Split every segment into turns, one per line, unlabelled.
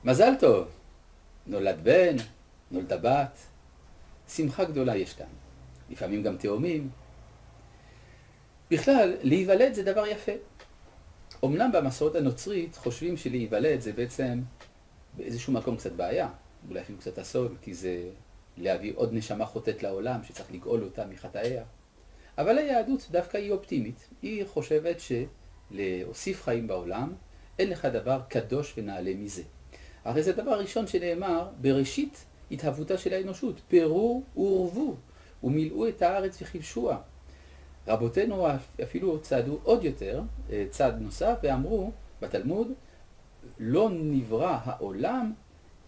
מזל טוב, נולד בן, נולדה בת, שמחה גדולה יש כאן, לפעמים גם תאומים. בכלל, להיוולד זה דבר יפה. אמנם במסורת הנוצרית חושבים שלהיוולד זה בעצם באיזשהו מקום קצת בעיה, אולי אפילו קצת אסון, כי זה להביא עוד נשמה חוטאת לעולם שצריך לגאול אותה מחטאיה. אבל היהדות דווקא היא אופטימית, היא חושבת שלהוסיף חיים בעולם אין לך דבר קדוש ונעלה מזה. הרי זה דבר ראשון שנאמר בראשית התהוותה של האנושות, פרו ורבו ומילאו את הארץ וכבשוה. רבותינו אפילו צעדו עוד יותר, צעד נוסף, ואמרו בתלמוד, לא נברא העולם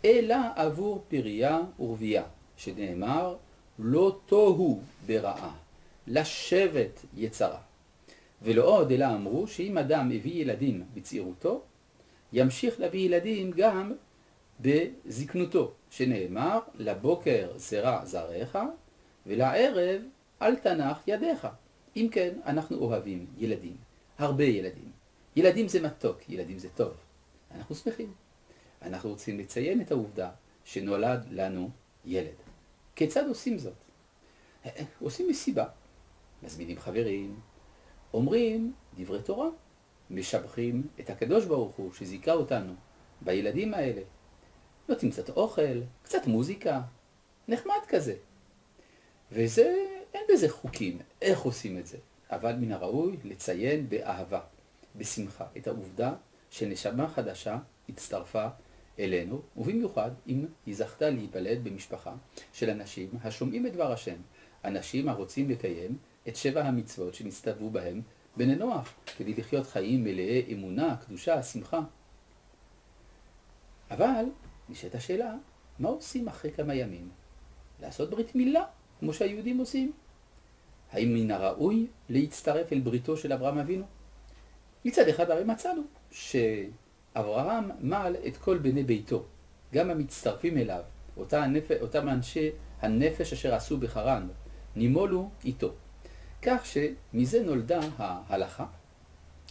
אלא עבור פריה ורבייה, שנאמר, לא תוהו ברעה, לשבת יצרה. ולא עוד אלא אמרו שאם אדם הביא ילדים בצעירותו, ימשיך להביא ילדים גם בזקנותו, שנאמר, לבוקר זרע זרעך ולערב אל תנח ידיך. אם כן, אנחנו אוהבים ילדים, הרבה ילדים. ילדים זה מתוק, ילדים זה טוב. אנחנו שמחים. אנחנו רוצים לציין את העובדה שנולד לנו ילד. כיצד עושים זאת? עושים מסיבה, מזמינים חברים, אומרים דברי תורה, משבחים את הקדוש ברוך הוא שזיכה אותנו בילדים האלה. נותנים קצת אוכל, קצת מוזיקה, נחמד כזה. וזה, אין בזה חוקים, איך עושים את זה. אבל מן הראוי לציין באהבה, בשמחה, את העובדה שנשמה חדשה הצטרפה אלינו, ובמיוחד אם היא זכתה להיוולד במשפחה של אנשים השומעים את דבר השם, אנשים הרוצים לקיים את 7 המצוות שנסתוו בהם בני נוח, כדי לחיות חיים מלאי אמונה, קדושה, שמחה. אבל נשאלת השאלה, מה עושים אחרי כמה ימים? לעשות ברית מילה, כמו שהיהודים עושים. האם מן הראוי להצטרף אל בריתו של אברהם אבינו? מצד אחד הרי מצאנו שאברהם מעל את כל בני ביתו, גם המצטרפים אליו, אותם אנשי הנפש אשר עשו בחרן, נימולו איתו. כך שמזה נולדה ההלכה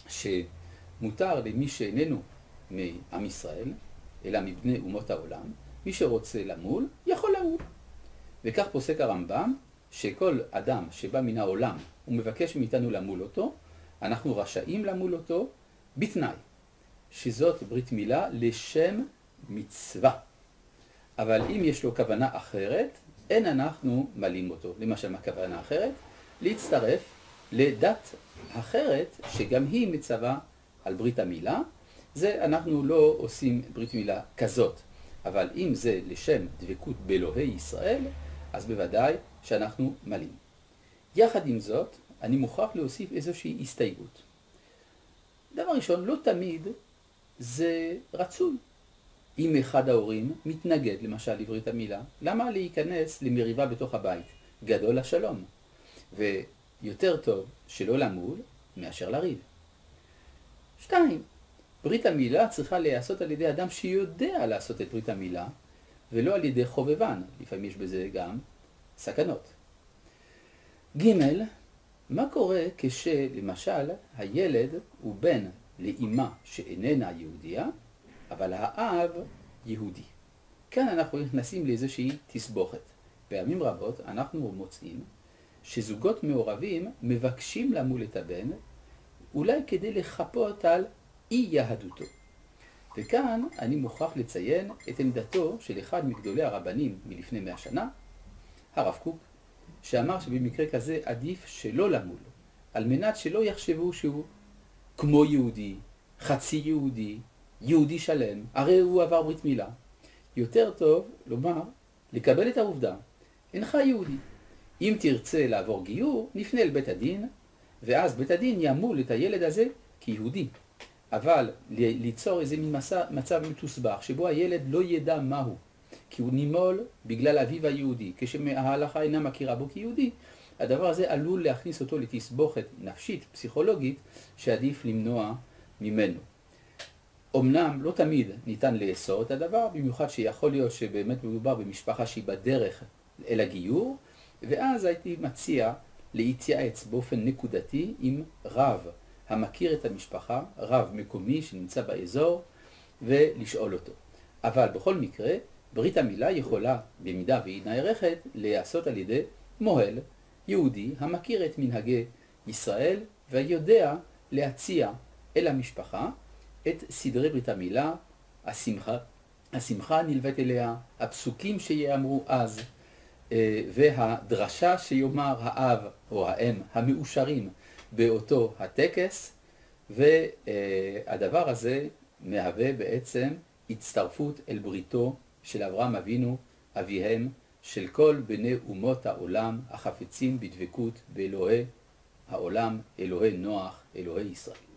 שמותר למי שאיננו מעם ישראל, אלא מבני אומות העולם, מי שרוצה למול, יכול למול. וכך פוסק הרמב"ם, שכל אדם שבא מן העולם ומבקש מאיתנו למול אותו, אנחנו רשאים למול אותו בתנאי, שזאת ברית מילה לשם מצווה. אבל אם יש לו כוונה אחרת, אין אנחנו מלים אותו. למשל, מה כוונה אחרת? להצטרף לדת אחרת, שגם היא מצווה על ברית המילה. זה אנחנו לא עושים ברית מילה כזאת. אבל אם זה לשם דבקות באלוהי ישראל, אז בוודאי שאנחנו מלים. יחד עם זאת, אני מוכרח להוסיף איזושהי הסתייגות. דבר ראשון, לא תמיד זה רצוי. אם אחד ההורים מתנגד למשל לברית המילה, למה להיכנס למריבה בתוך הבית? גדול השלום. ויותר טוב שלא למול מאשר לריב. 2. ברית המילה צריכה להיעשות על ידי אדם שיודע לעשות את ברית המילה, ולא על ידי חובבן. לפעמים יש בזה גם סכנות. ג' מה קורה כשלמשל הילד הוא בן לאמא שאיננה יהודייה, אבל האב יהודי. כאן אנחנו נכנסים לאיזושהי תסבוכת. פעמים רבות אנחנו מוצאים שזוגות מעורבים מבקשים למול את הבן, אולי כדי לחפות על אי יהדותו. וכאן אני מוכרח לציין את עמדתו של אחד מגדולי הרבנים מלפני 100 שנה, הרב קוק, שאמר שבמקרה כזה עדיף שלא למול, על מנת שלא יחשבו שהוא כמו יהודי, חצי יהודי, יהודי שלם, הרי הוא עבר ברית מילה. יותר טוב לומר, לקבל את העובדה, אינך יהודי. אם תרצה לעבור גיור, נפנה אל בית הדין, ואז בית הדין ימול את הילד הזה כיהודי. אבל ליצור איזה מצב מתוסבך, שבו הילד לא ידע מהו, כי הוא נימול בגלל אביו היהודי. כשההלכה אינה מכירה בו כיהודי, הדבר הזה עלול להכניס אותו לתסבוכת נפשית, פסיכולוגית, שעדיף למנוע ממנו. אמנם לא תמיד ניתן לאסור את הדבר, במיוחד שיכול להיות שבאמת מדובר במשפחה שהיא בדרך אל הגיור, ואז הייתי מציע להתייעץ באופן נקודתי עם רב המכיר את המשפחה, רב מקומי שנמצא באזור, ולשאול אותו. אבל בכל מקרה, ברית המילה יכולה, במידה והיא נערכת, להיעשות על ידי מוהל, יהודי המכיר את מנהגי ישראל ויודע להציע אל המשפחה את סדרי ברית המילה, השמחה הנלווית אליה, הפסוקים שיאמרו אז, והדרשה שיאמר האב או האם המאושרים באותו הטקס, והדבר הזה מהווה בעצם הצטרפות אל בריתו של אברהם אבינו, אביהם של כל בני אומות העולם החפצים בדבקות באלוהי העולם, אלוהי נוח, אלוהי ישראל.